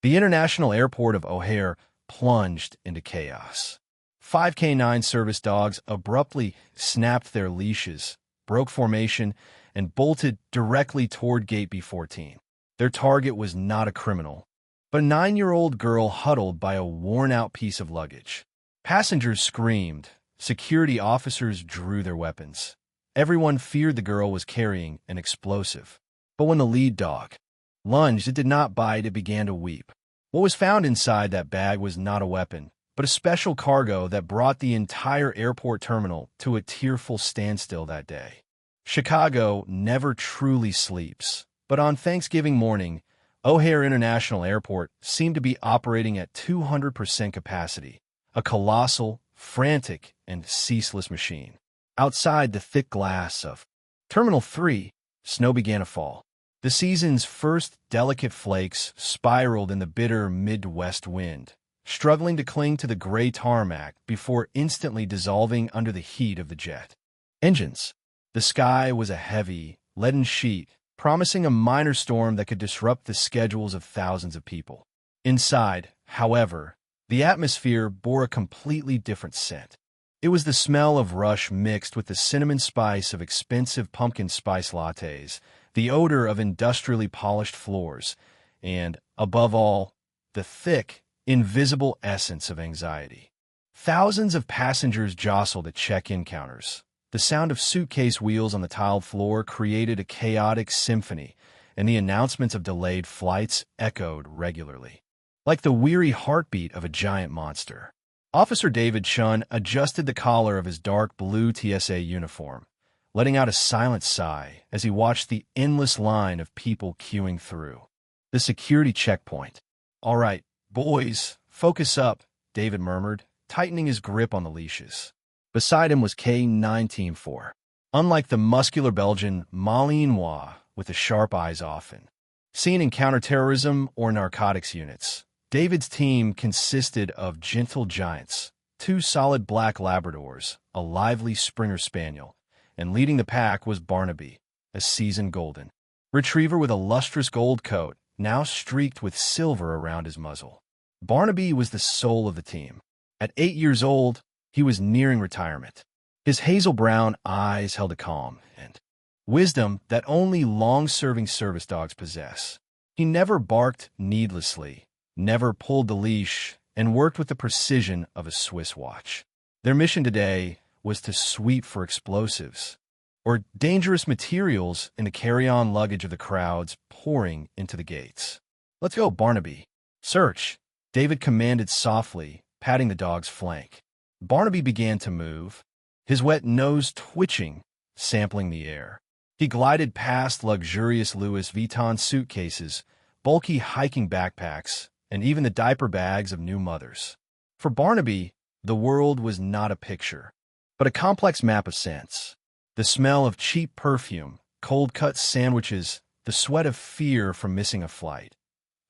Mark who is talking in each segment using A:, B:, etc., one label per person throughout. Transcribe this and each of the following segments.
A: The international airport of O'Hare plunged into chaos. 5K9 service dogs abruptly snapped their leashes, broke formation, and bolted directly toward Gate B14. Their target was not a criminal, but a 9-year-old girl huddled by a worn-out piece of luggage. Passengers screamed. Security officers drew their weapons. Everyone feared the girl was carrying an explosive. But when the lead dog lunged, it did not bite, it began to weep. What was found inside that bag was not a weapon, but a special cargo that brought the entire airport terminal to a tearful standstill that day. Chicago never truly sleeps, but on Thanksgiving morning, O'Hare International Airport seemed to be operating at 200% capacity, a colossal, frantic, and ceaseless machine. Outside the thick glass of Terminal 3, snow began to fall. The season's first delicate flakes spiraled in the bitter Midwest wind, struggling to cling to the gray tarmac before instantly dissolving under the heat of the jet engines. The sky was a heavy, leaden sheet, promising a minor storm that could disrupt the schedules of thousands of people. Inside, however, the atmosphere bore a completely different scent. It was the smell of rush mixed with the cinnamon spice of expensive pumpkin spice lattes, the odor of industrially polished floors, and, above all, the thick, invisible essence of anxiety. Thousands of passengers jostled at check-in counters. The sound of suitcase wheels on the tiled floor created a chaotic symphony, and the announcements of delayed flights echoed regularly, like the weary heartbeat of a giant monster. Officer David Shun adjusted the collar of his dark blue TSA uniform, letting out a silent sigh as he watched the endless line of people queuing through the security checkpoint. "All right, boys, focus up," David murmured, tightening his grip on the leashes. Beside him was K9 Team 4. Unlike the muscular Belgian Malinois with the sharp eyes often seen in counterterrorism or narcotics units, David's team consisted of gentle giants, 2 solid black Labradors, a lively Springer Spaniel, and leading the pack was Barnaby, a seasoned golden retriever with a lustrous gold coat, now streaked with silver around his muzzle. Barnaby was the soul of the team. At 8 years old, he was nearing retirement. His hazel-brown eyes held a calm and wisdom that only long-serving service dogs possess. He never barked needlessly, never pulled the leash, and worked with the precision of a Swiss watch. Their mission today was to sweep for explosives or dangerous materials in the carry-on luggage of the crowds pouring into the gates. "Let's go, Barnaby." "Search," David commanded softly, patting the dog's flank. Barnaby began to move, his wet nose twitching, sampling the air. He glided past luxurious Louis Vuitton suitcases, bulky hiking backpacks, and even the diaper bags of new mothers. For Barnaby, the world was not a picture, but a complex map of scents. The smell of cheap perfume, cold-cut sandwiches, the sweat of fear from missing a flight.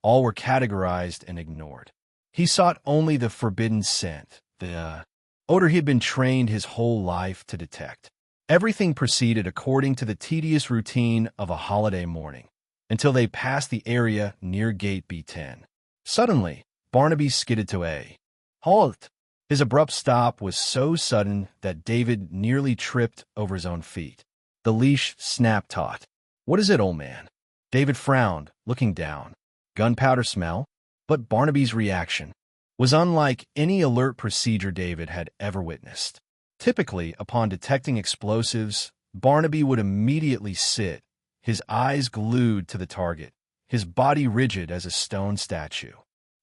A: All were categorized and ignored. He sought only the forbidden scent, the odor he had been trained his whole life to detect. Everything proceeded according to the tedious routine of a holiday morning, until they passed the area near Gate B10. Suddenly, Barnaby skidded to a halt. His abrupt stop was so sudden that David nearly tripped over his own feet. The leash snapped taut. "What is it, old man?" David frowned, looking down. Gunpowder smell? But Barnaby's reaction was unlike any alert procedure David had ever witnessed. Typically, upon detecting explosives, Barnaby would immediately sit, his eyes glued to the target, his body rigid as a stone statue.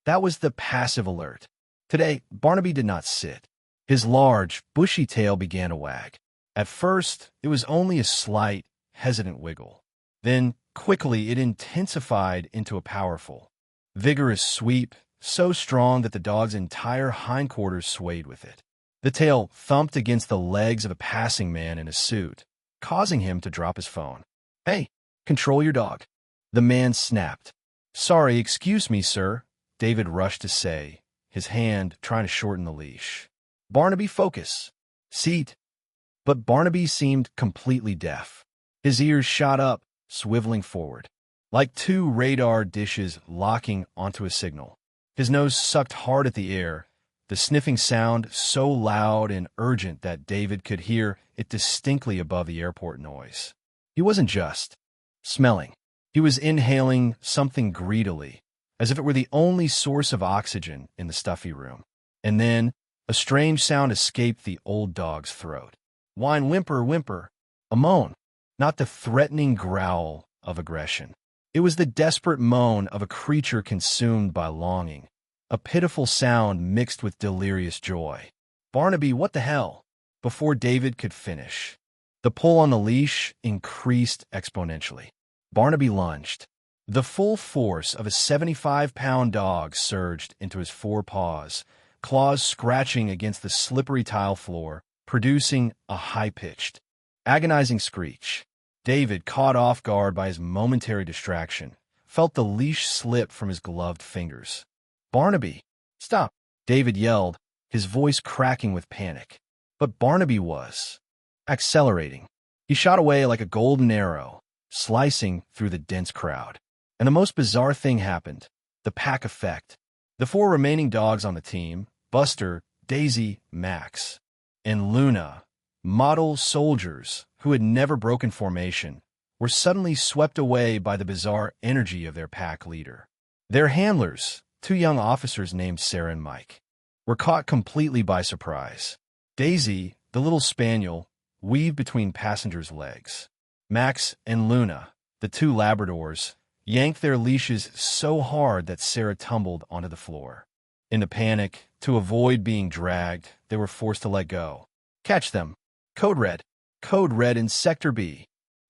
A: That was the passive alert. Today, Barnaby did not sit. His large, bushy tail began to wag. At first, it was only a slight, hesitant wiggle. Then, quickly, it intensified into a powerful, vigorous sweep, so strong that the dog's entire hindquarters swayed with it. The tail thumped against the legs of a passing man in a suit, causing him to drop his phone. "Hey, control your dog." The man snapped. "Sorry, excuse me, sir," David rushed to say, his hand trying to shorten the leash. "Barnaby, focus. Seat." But Barnaby seemed completely deaf. His ears shot up, swiveling forward. like two radar dishes locking onto a signal. His nose sucked hard at the air, the sniffing sound so loud and urgent that David could hear it distinctly above the airport noise. He wasn't just smelling. He was inhaling something greedily, as if it were the only source of oxygen in the stuffy room. And then a strange sound escaped the old dog's throat. Whine, whimper, whimper. A moan, not the threatening growl of aggression. It was the desperate moan of a creature consumed by longing, a pitiful sound mixed with delirious joy. Barnaby, what the hell? Before David could finish, the pull on the leash increased exponentially. Barnaby lunged. The full force of a 75-pound dog surged into his forepaws, claws scratching against the slippery tile floor, producing a high-pitched, agonizing screech. David, caught off guard by his momentary distraction, felt the leash slip from his gloved fingers. "Barnaby, stop!" David yelled, his voice cracking with panic. But Barnaby was accelerating. He shot away like a golden arrow, slicing through the dense crowd. And the most bizarre thing happened, the pack effect. The four remaining dogs on the team, Buster, Daisy, Max, and Luna, model soldiers who had never broken formation, were suddenly swept away by the bizarre energy of their pack leader. Their handlers, two young officers named Sarah and Mike, were caught completely by surprise. Daisy, the little spaniel, weaved between passengers' legs. Max and Luna, the two Labradors, yanked their leashes so hard that Sarah tumbled onto the floor. In the panic, to avoid being dragged, they were forced to let go. "Catch them! Code Red! Code Red in Sector B!"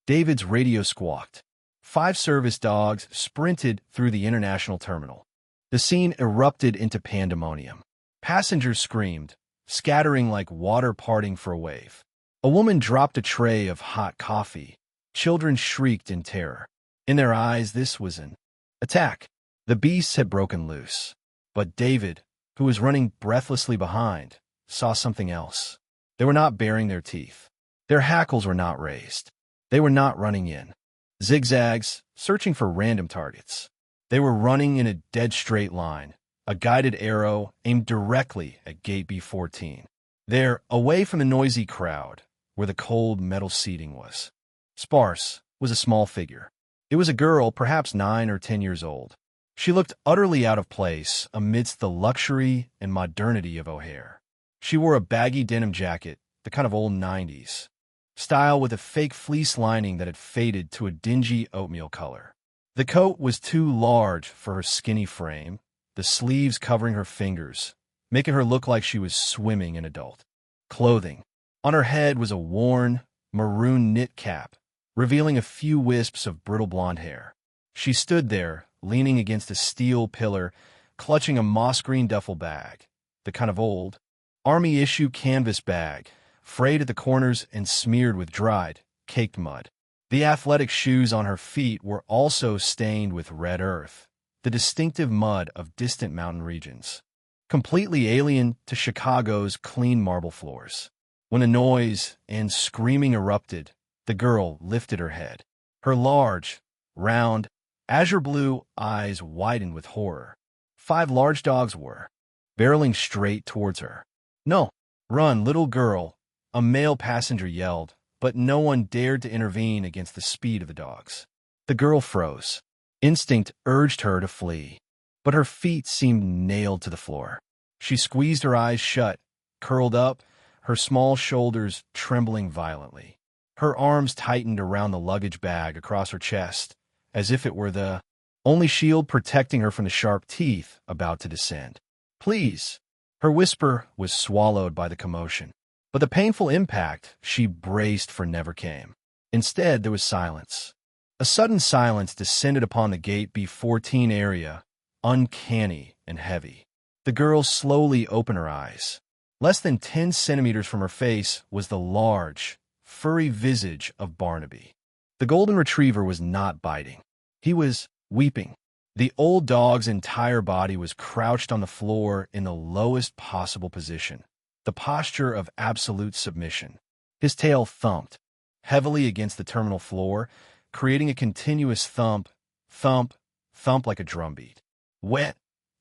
A: David's radio squawked. 5 service dogs sprinted through the international terminal. The scene erupted into pandemonium. Passengers screamed, scattering like water parting for a wave. A woman dropped a tray of hot coffee. Children shrieked in terror. In their eyes, this was an attack. The beasts had broken loose. But David, who was running breathlessly behind, saw something else. They were not baring their teeth. Their hackles were not raised. They were not running in zigzags, searching for random targets. They were running in a dead straight line, a guided arrow aimed directly at Gate B14. There, away from the noisy crowd, where the cold metal seating was, sparse, was a small figure. It was a girl, perhaps 9 or 10 years old. She looked utterly out of place amidst the luxury and modernity of O'Hare. She wore a baggy denim jacket, the kind of old 90s style, with a fake fleece lining that had faded to a dingy oatmeal color. The coat was too large for her skinny frame, the sleeves covering her fingers, making her look like she was swimming in adult clothing. On her head was a worn, maroon knit cap, revealing a few wisps of brittle blonde hair. She stood there, leaning against a steel pillar, clutching a moss-green duffel bag, the kind of old, Army-issue canvas bag, frayed at the corners and smeared with dried, caked mud. The athletic shoes on her feet were also stained with red earth, the distinctive mud of distant mountain regions, completely alien to Chicago's clean marble floors. When the noise and screaming erupted, the girl lifted her head. Her large, round, azure blue eyes widened with horror. 5 large dogs were barreling straight towards her. "No, run, little girl," a male passenger yelled, but no one dared to intervene against the speed of the dogs. The girl froze. Instinct urged her to flee, but her feet seemed nailed to the floor. She squeezed her eyes shut, curled up, her small shoulders trembling violently. Her arms tightened around the luggage bag across her chest, as if it were the only shield protecting her from the sharp teeth about to descend. "Please!" Her whisper was swallowed by the commotion, but the painful impact she braced for never came. Instead, there was silence. A sudden silence descended upon the Gate B14 area, uncanny and heavy. The girl slowly opened her eyes. Less than 10 centimeters from her face was the large, furry visage of Barnaby. The golden retriever was not biting. He was weeping. The old dog's entire body was crouched on the floor in the lowest possible position, the posture of absolute submission. His tail thumped heavily against the terminal floor, creating a continuous thump Thump, thump like a drumbeat. Wet,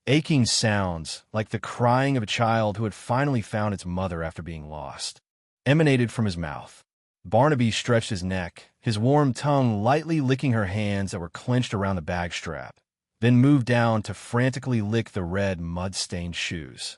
A: aching sounds, like the crying of a child who had finally found its mother after being lost, emanated from his mouth. Barnaby stretched his neck, his warm tongue lightly licking her hands that were clenched around the bag strap, then moved down to frantically lick the red, mud-stained shoes.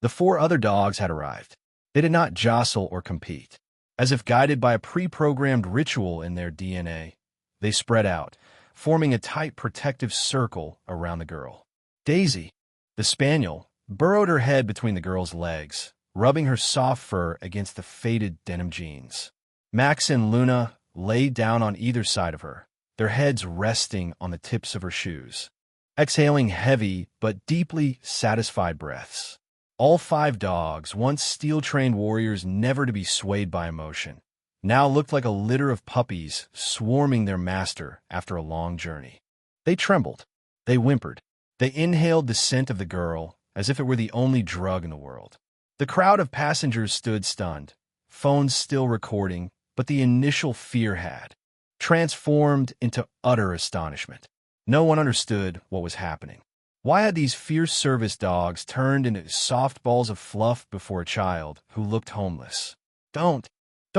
A: The 4 other dogs had arrived. They did not jostle or compete. As if guided by a pre-programmed ritual in their DNA, they spread out, forming a tight protective circle around the girl. Daisy, the spaniel, burrowed her head between the girl's legs, rubbing her soft fur against the faded denim jeans. Max and Luna lay down on either side of her, their heads resting on the tips of her shoes, exhaling heavy but deeply satisfied breaths. All 5 dogs, once steel-trained warriors never to be swayed by emotion, now looked like a litter of puppies swarming their master after a long journey. They trembled. They whimpered. They inhaled the scent of the girl as if it were the only drug in the world. The crowd of passengers stood stunned, phones still recording, but the initial fear had transformed into utter astonishment. No one understood what was happening. Why had these fierce service dogs turned into soft balls of fluff before a child who looked homeless? Don't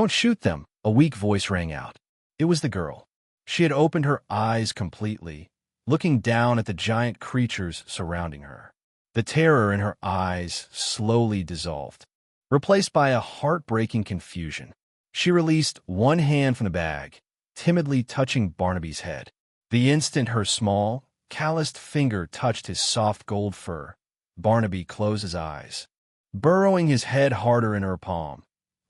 A: shoot them, a weak voice rang out. It was the girl. She had opened her eyes completely, looking down at the giant creatures surrounding her. The terror in her eyes slowly dissolved, replaced by a heartbreaking confusion. She released one hand from the bag, timidly touching Barnaby's head. The instant her small, calloused finger touched his soft gold fur, Barnaby closed his eyes, burrowing his head harder in her palm,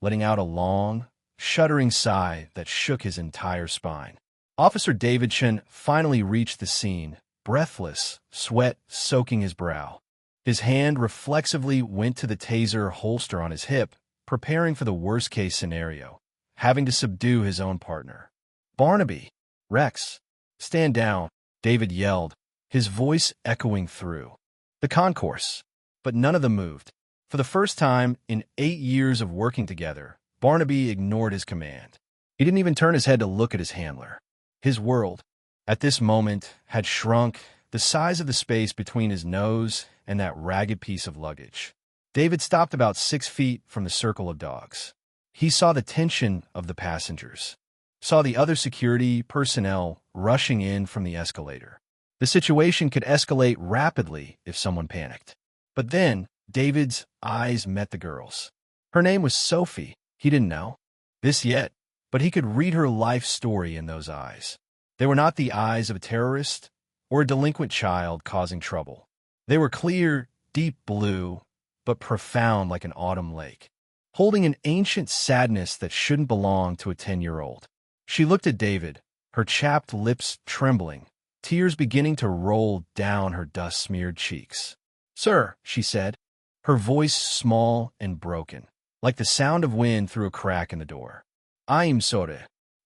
A: letting out a long, shuddering sigh that shook his entire spine. Officer Davidson finally reached the scene, breathless, sweat soaking his brow. His hand reflexively went to the taser holster on his hip, preparing for the worst-case scenario, having to subdue his own partner. "Barnaby! Rex! Stand down!" David yelled, his voice echoing through the concourse. But none of them moved. For the first time in 8 years of working together, Barnaby ignored his command. He didn't even turn his head to look at his handler. His world, at this moment, had shrunk the size of the space between his nose and that ragged piece of luggage. David stopped about 6 feet from the circle of dogs. He saw the tension of the passengers, saw the other security personnel rushing in from the escalator. The situation could escalate rapidly if someone panicked. But then, David's eyes met the girl's. Her name was Sophie. He didn't know this yet, but he could read her life story in those eyes. They were not the eyes of a terrorist or a delinquent child causing trouble. They were clear, deep blue, but profound like an autumn lake, holding an ancient sadness that shouldn't belong to a 10-year-old. She looked at David, her chapped lips trembling, tears beginning to roll down her dust-smeared cheeks. "Sir," she said, her voice small and broken, like the sound of wind through a crack in the door. "I'm sorry.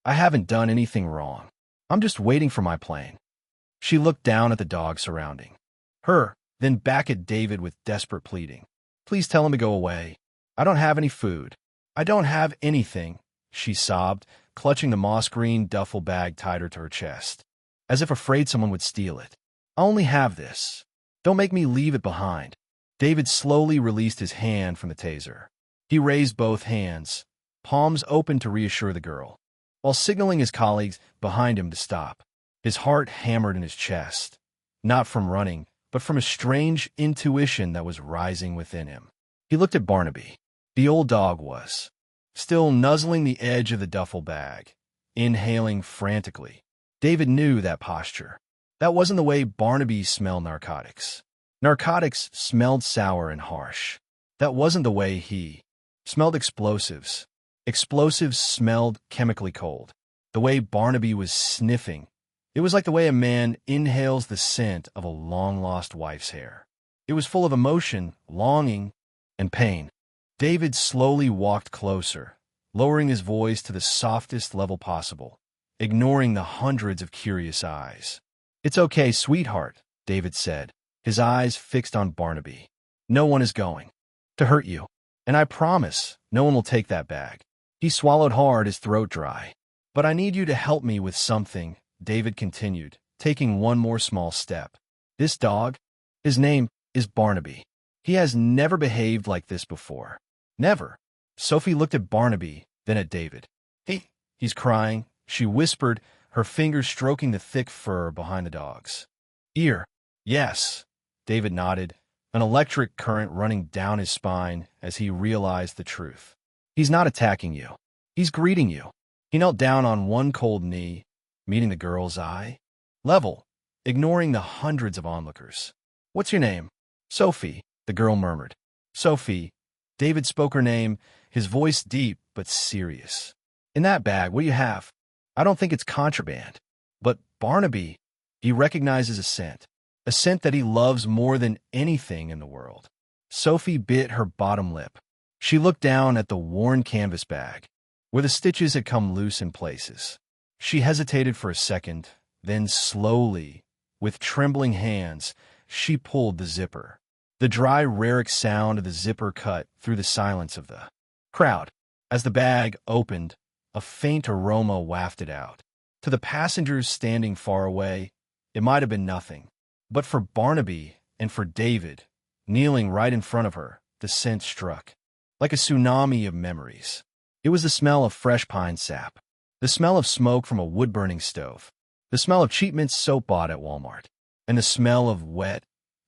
A: I haven't done anything wrong. I'm just waiting for my plane." She looked down at the dog surrounding her, then back at David with desperate pleading. "Please tell him to go away. I don't have any food. I don't have anything," she sobbed, clutching the moss-green duffel bag tighter to her chest, as if afraid someone would steal it. "I only have this. Don't make me leave it behind." David slowly released his hand from the taser. He raised both hands, palms open to reassure the girl, while signaling his colleagues behind him to stop. His heart hammered in his chest, not from running, but from a strange intuition that was rising within him. He looked at Barnaby. The old dog was still nuzzling the edge of the duffel bag, inhaling frantically. David knew that posture. That wasn't the way Barnaby smelled narcotics. Narcotics smelled sour and harsh. That wasn't the way he smelled explosives. Explosives smelled chemically cold. The way Barnaby was sniffing, it was like the way a man inhales the scent of a long-lost wife's hair. It was full of emotion, longing, and pain. David slowly walked closer, lowering his voice to the softest level possible, ignoring the hundreds of curious eyes. "It's okay, sweetheart," David said, his eyes fixed on Barnaby. "No one is going to hurt you, and I promise no one will take that bag." He swallowed hard, his throat dry. "But I need you to help me with something," David continued, taking one more small step. This dog, his name is Barnaby. He has never behaved like this before. Never. Sophie looked at Barnaby, then at David. He's crying, she whispered, her fingers stroking the thick fur behind the dog's ear. Yes, David nodded, an electric current running down his spine as he realized the truth. He's not attacking you. He's greeting you. He knelt down on one cold knee, meeting the girl's eye level, ignoring the hundreds of onlookers. What's your name? Sophie, the girl murmured. Sophie. David spoke her name, his voice deep but serious. In that bag, what do you have? I don't think it's contraband. But Barnaby, he recognizes a scent that he loves more than anything in the world. Sophie bit her bottom lip. She looked down at the worn canvas bag, where the stitches had come loose in places. She hesitated for a second, then slowly, with trembling hands, she pulled the zipper. The dry, raric sound of the zipper cut through the silence of the crowd. As the bag opened, a faint aroma wafted out. To the passengers standing far away, it might have been nothing. But for Barnaby and for David, kneeling right in front of her, the scent struck. Like a tsunami of memories. It was the smell of fresh pine sap, the smell of smoke from a wood-burning stove, the smell of cheap mint soap bought at Walmart, and the smell of wet,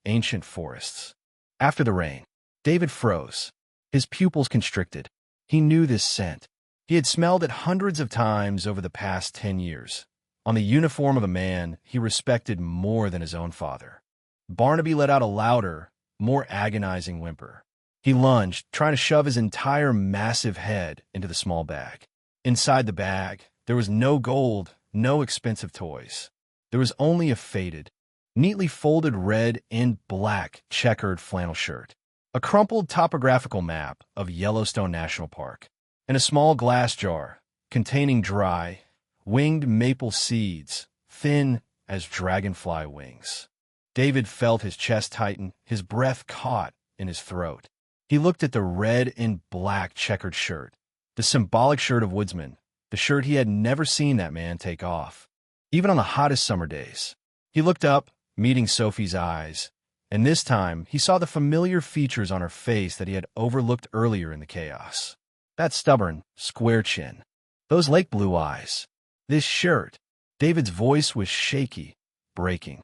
A: ancient forests. After the rain, David froze, his pupils constricted. He knew this scent. He had smelled it hundreds of times over the past 10 years, on the uniform of a man he respected more than his own father. Barnaby let out a louder, more agonizing whimper. He lunged, trying to shove his entire massive head into the small bag. Inside the bag, there was no gold, no expensive toys. There was only a faded, neatly folded red and black checkered flannel shirt, a crumpled topographical map of Yellowstone National Park, and a small glass jar containing dry, winged maple seeds, thin as dragonfly wings. David felt his chest tighten, his breath caught in his throat. He looked at the red and black checkered shirt, the symbolic shirt of woodsman, the shirt he had never seen that man take off, even on the hottest summer days. He looked up, meeting Sophie's eyes, and this time he saw the familiar features on her face that he had overlooked earlier in the chaos. That stubborn, square chin, those lake blue eyes, this shirt. David's voice was shaky, breaking.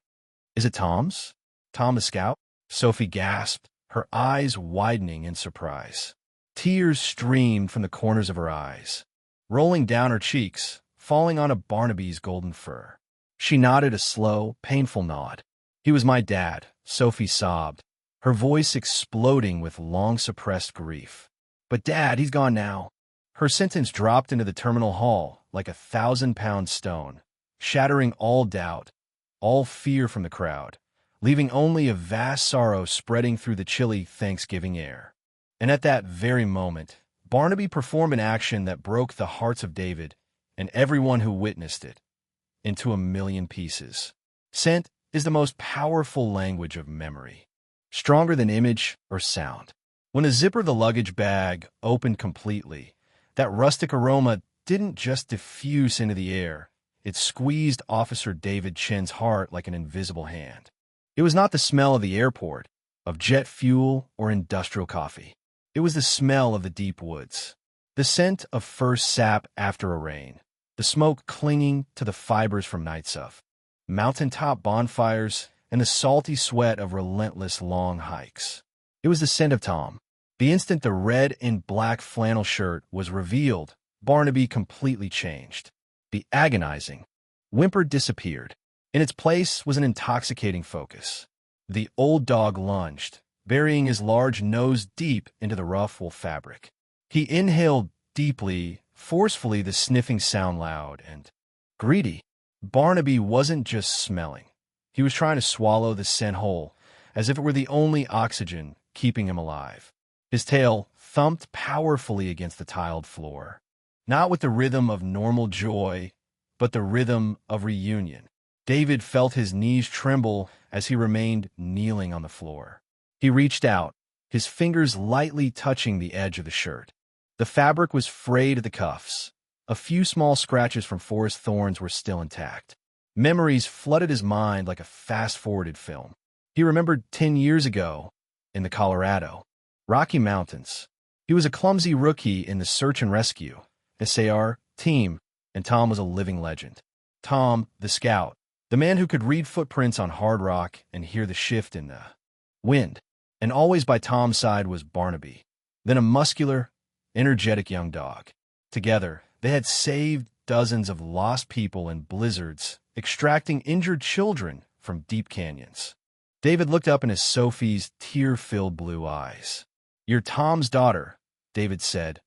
A: Is it Tom's? Tom the Scout? Sophie gasped, her eyes widening in surprise. Tears streamed from the corners of her eyes, rolling down her cheeks, falling onto Barnaby's golden fur. She nodded a slow, painful nod. He was my dad, Sophie sobbed, her voice exploding with long-suppressed grief. But Dad, he's gone now. Her sentence dropped into the terminal hall like a 1,000-pound stone, shattering all doubt, all fear from the crowd, leaving only a vast sorrow spreading through the chilly Thanksgiving air. And at that very moment, Barnaby performed an action that broke the hearts of David and everyone who witnessed it into a million pieces. Scent is the most powerful language of memory, stronger than image or sound. When the zipper of the luggage bag opened completely, that rustic aroma didn't just diffuse into the air, it squeezed Officer David Chin's heart like an invisible hand. It was not the smell of the airport, of jet fuel or industrial coffee. It was the smell of the deep woods, the scent of first sap after a rain, the smoke clinging to the fibers from nights of mountaintop bonfires, and the salty sweat of relentless long hikes. It was the scent of Tom. The instant the red and black flannel shirt was revealed, Barnaby completely changed. The agonizing whimper disappeared. In its place was an intoxicating focus. The old dog lunged, burying his large nose deep into the rough wool fabric. He inhaled deeply, forcefully, the sniffing sound loud and greedy. Barnaby wasn't just smelling. He was trying to swallow the scent whole, as if it were the only oxygen keeping him alive. His tail thumped powerfully against the tiled floor, not with the rhythm of normal joy, but the rhythm of reunion. David felt his knees tremble as he remained kneeling on the floor. He reached out, his fingers lightly touching the edge of the shirt. The fabric was frayed at the cuffs. A few small scratches from forest thorns were still intact. Memories flooded his mind like a fast-forwarded film. He remembered 10 years ago in the Colorado Rocky Mountains. He was a clumsy rookie in the search and rescue SAR team, and Tom was a living legend. Tom, the scout, the man who could read footprints on hard rock and hear the shift in the wind. And always by Tom's side was Barnaby, then a muscular, energetic young dog. Together, they had saved dozens of lost people in blizzards, extracting injured children from deep canyons. David looked up into Sophie's tear-filled blue eyes. "You're Tom's daughter," David said,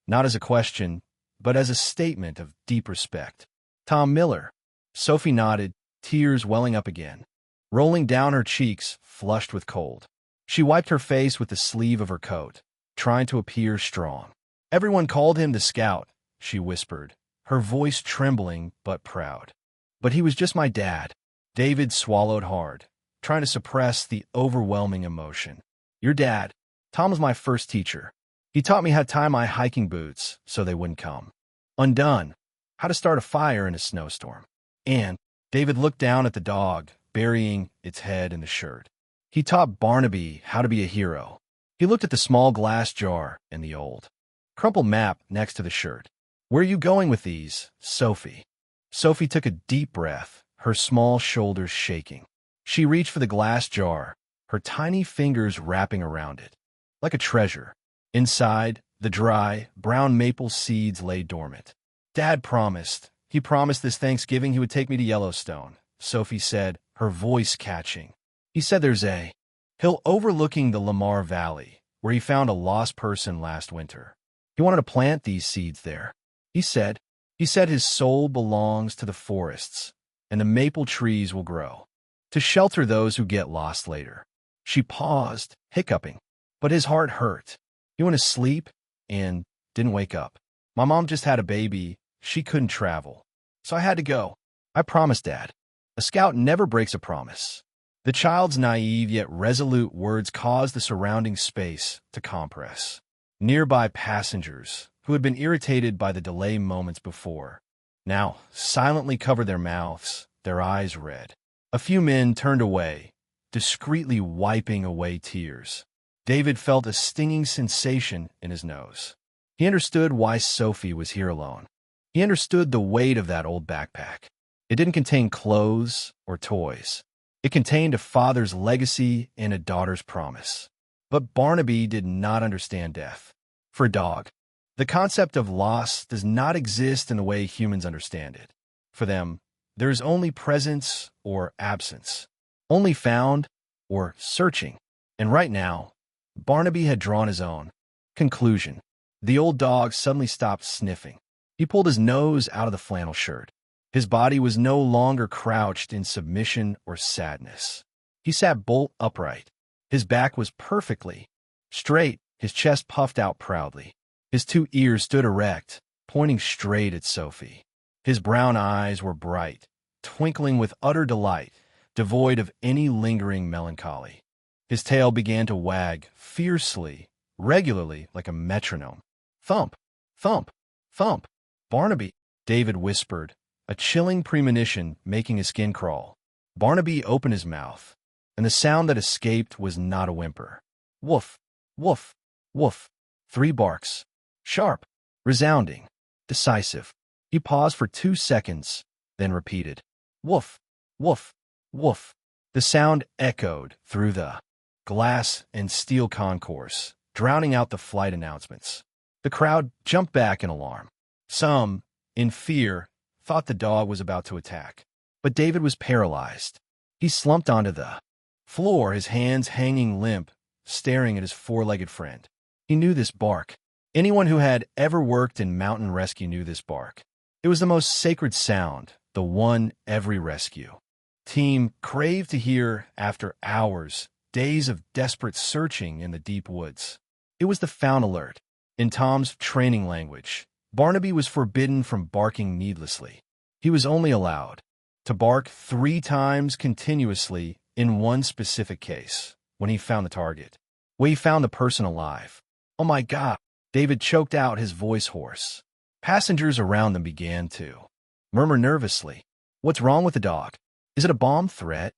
A: not as a question, but as a statement of deep respect. "Tom Miller." Sophie nodded, tears welling up again, rolling down her cheeks, flushed with cold. She wiped her face with the sleeve of her coat, trying to appear strong. "Everyone called him the Scout," she whispered, her voice trembling but proud. "But he was just my dad." David swallowed hard, trying to suppress the overwhelming emotion. "Your dad. Tom was my first teacher. He taught me how to tie my hiking boots so they wouldn't come undone, how to start a fire in a snowstorm. And," David looked down at the dog, burying its head in the shirt, "he taught Barnaby how to be a hero." He looked at the small glass jar and the old, crumpled map next to the shirt. "Where are you going with these, Sophie?" Sophie took a deep breath, her small shoulders shaking. She reached for the glass jar, her tiny fingers wrapping around it. Like a treasure. Inside, the dry, brown maple seeds lay dormant. "Dad promised. He promised this Thanksgiving he would take me to Yellowstone," Sophie said, her voice catching. "He said there's a hill overlooking the Lamar Valley, where he found a lost person last winter. He wanted to plant these seeds there. He said his soul belongs to the forests, and the maple trees will grow to shelter those who get lost later." She paused, hiccuping, but his heart hurt. He went to sleep and didn't wake up. "My mom just had a baby. She couldn't travel, so I had to go. I promised, Dad." A scout never breaks a promise. The child's naive yet resolute words caused the surrounding space to compress. Nearby passengers, who had been irritated by the delay moments before, now silently covered their mouths, their eyes red. A few men turned away, discreetly wiping away tears. David felt a stinging sensation in his nose. He understood why Sophie was here alone. He understood the weight of that old backpack. It didn't contain clothes or toys. It contained a father's legacy and a daughter's promise. But Barnaby did not understand death. For a dog, the concept of loss does not exist in the way humans understand it. For them, there is only presence or absence, only found or searching. And right now, Barnaby had drawn his own conclusion. The old dog suddenly stopped sniffing. He pulled his nose out of the flannel shirt. His body was no longer crouched in submission or sadness. He sat bolt upright. His back was perfectly straight, his chest puffed out proudly. His two ears stood erect, pointing straight at Sophie. His brown eyes were bright, twinkling with utter delight, devoid of any lingering melancholy. His tail began to wag fiercely, regularly, like a metronome. "Thump, thump, thump." "Barnaby," David whispered, a chilling premonition making his skin crawl. Barnaby opened his mouth, and the sound that escaped was not a whimper. Woof, woof, woof. 3 barks. Sharp, resounding, decisive. He paused for 2 seconds, then repeated. Woof, woof, woof. The sound echoed through the glass and steel concourse, drowning out the flight announcements. The crowd jumped back in alarm. Some, in fear, thought the dog was about to attack. But David was paralyzed. He slumped onto the floor, his hands hanging limp, staring at his 4-legged friend. He knew this bark. Anyone who had ever worked in mountain rescue knew this bark. It was the most sacred sound, the one every rescue team craved to hear after hours, days of desperate searching in the deep woods. It was the found alert. In Tom's training language, Barnaby was forbidden from barking needlessly. He was only allowed to bark 3 times continuously in one specific case, when he found the target, when he found the person alive. "Oh my God!" David choked out, his voice hoarse. Passengers around them began to murmur nervously. What's wrong with the dog? Is it a bomb threat?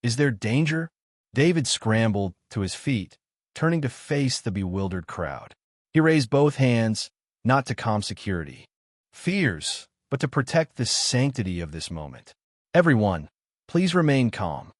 A: Is there danger? David scrambled to his feet, turning to face the bewildered crowd. He raised both hands, not to calm security fears, but to protect the sanctity of this moment. Everyone, please remain calm,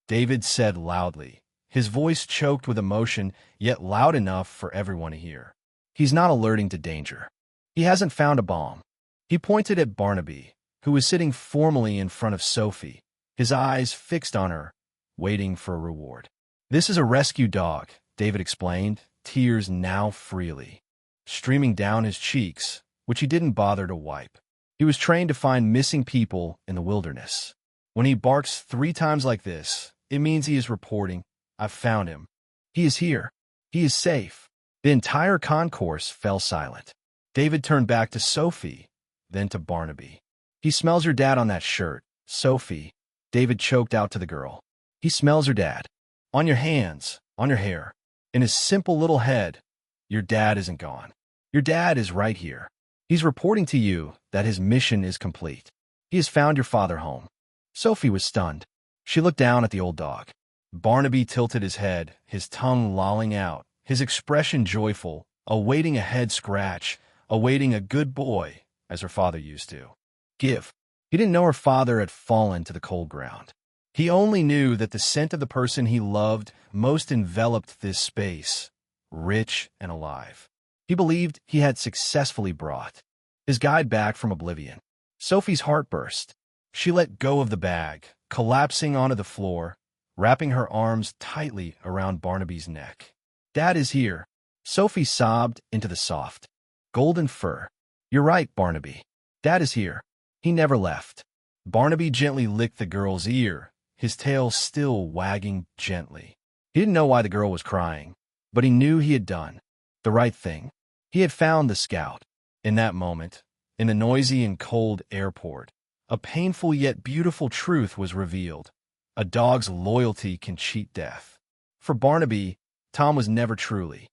A: David said loudly, his voice choked with emotion, yet loud enough for everyone to hear. He's not alerting to danger. He hasn't found a bomb. He pointed at Barnaby, who was sitting formally in front of Sophie, his eyes fixed on her, waiting for a reward. This is a rescue dog, David explained, tears now freely streaming down his cheeks, which he didn't bother to wipe. He was trained to find missing people in the wilderness. When he barks 3 times like this, it means he is reporting, "I've found him. He is here. He is safe." The entire concourse fell silent. David turned back to Sophie, then to Barnaby. "He smells your dad on that shirt, Sophie," David choked out to the girl. "He smells your dad. On your hands, on your hair. In his simple little head, your dad isn't gone. Your dad is right here. He's reporting to you that his mission is complete. He has found your father home." Sophie was stunned. She looked down at the old dog. Barnaby tilted his head, his tongue lolling out, his expression joyful, awaiting a head scratch, awaiting a good boy, as her father used to give. He didn't know her father had fallen to the cold ground. He only knew that the scent of the person he loved most enveloped this space, rich and alive. He believed he had successfully brought his guide back from oblivion. Sophie's heart burst. She let go of the bag, collapsing onto the floor, wrapping her arms tightly around Barnaby's neck. "Dad is here," Sophie sobbed into the soft, golden fur. "You're right, Barnaby. Dad is here. He never left." Barnaby gently licked the girl's ear, his tail still wagging gently. He didn't know why the girl was crying, but he knew he had done the right thing. He had found the scout. In that moment, in the noisy and cold airport, a painful yet beautiful truth was revealed. A dog's loyalty can cheat death. For Barnaby, Tom was never truly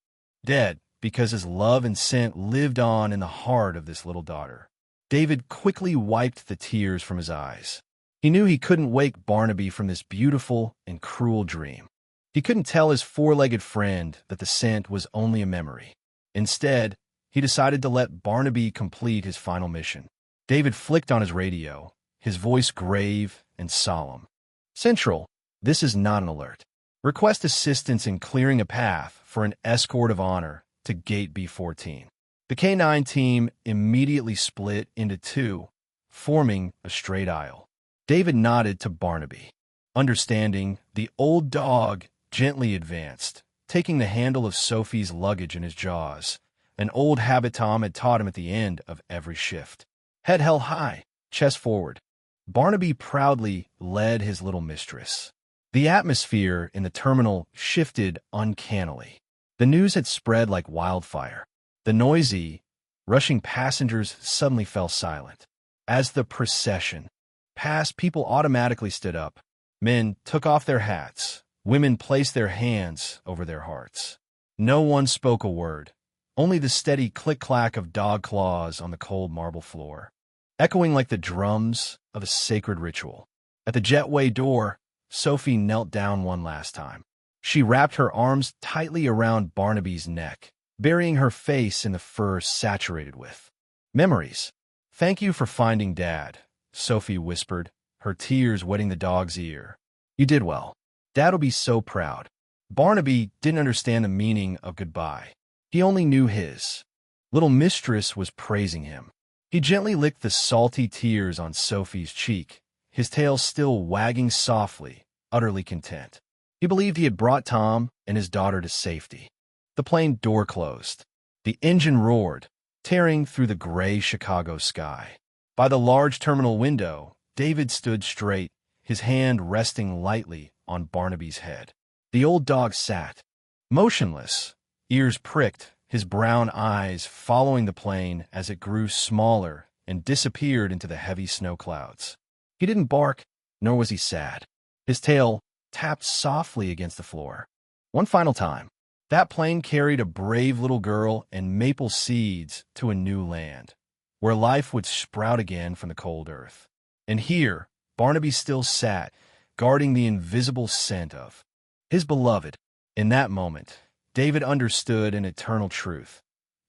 A: dead because his love and scent lived on in the heart of this little daughter. David quickly wiped the tears from his eyes. He knew he couldn't wake Barnaby from this beautiful and cruel dream. He couldn't tell his 4-legged friend that the scent was only a memory. Instead, he decided to let Barnaby complete his final mission. David flicked on his radio, his voice grave and solemn. "Central, this is not an alert. Request assistance in clearing a path for an escort of honor to Gate B14. The K9 team immediately split into 2, forming a straight aisle. David nodded to Barnaby. Understanding, the old dog gently advanced, taking the handle of Sophie's luggage in his jaws, an old habit Tom had taught him at the end of every shift. Head held high, chest forward, Barnaby proudly led his little mistress. The atmosphere in the terminal shifted uncannily. The news had spread like wildfire. The noisy, rushing passengers suddenly fell silent. As the procession passed, people automatically stood up. Men took off their hats. Women placed their hands over their hearts. No one spoke a word, only the steady click-clack of dog claws on the cold marble floor, echoing like the drums of a sacred ritual. At the jetway door, Sophie knelt down one last time. She wrapped her arms tightly around Barnaby's neck, burying her face in the fur saturated with memories. "Thank you for finding Dad," Sophie whispered, her tears wetting the dog's ear. "You did well. Dad'll be so proud." Barnaby didn't understand the meaning of goodbye. He only knew his little mistress was praising him. He gently licked the salty tears on Sophie's cheek, his tail still wagging softly, utterly content. He believed he had brought Tom and his daughter to safety. The plane door closed. The engine roared, tearing through the gray Chicago sky. By the large terminal window, David stood straight, his hand resting lightly on Barnaby's head. The old dog sat, motionless, ears pricked, his brown eyes following the plane as it grew smaller and disappeared into the heavy snow clouds. He didn't bark, nor was he sad. His tail tapped softly against the floor. One final time, that plane carried a brave little girl and maple seeds to a new land, where life would sprout again from the cold earth. And here, Barnaby still sat, guarding the invisible scent of his beloved. In that moment, David understood an eternal truth.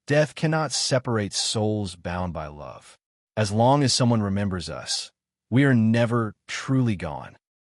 A: Death cannot separate souls bound by love. As long as someone remembers us, we are never truly gone.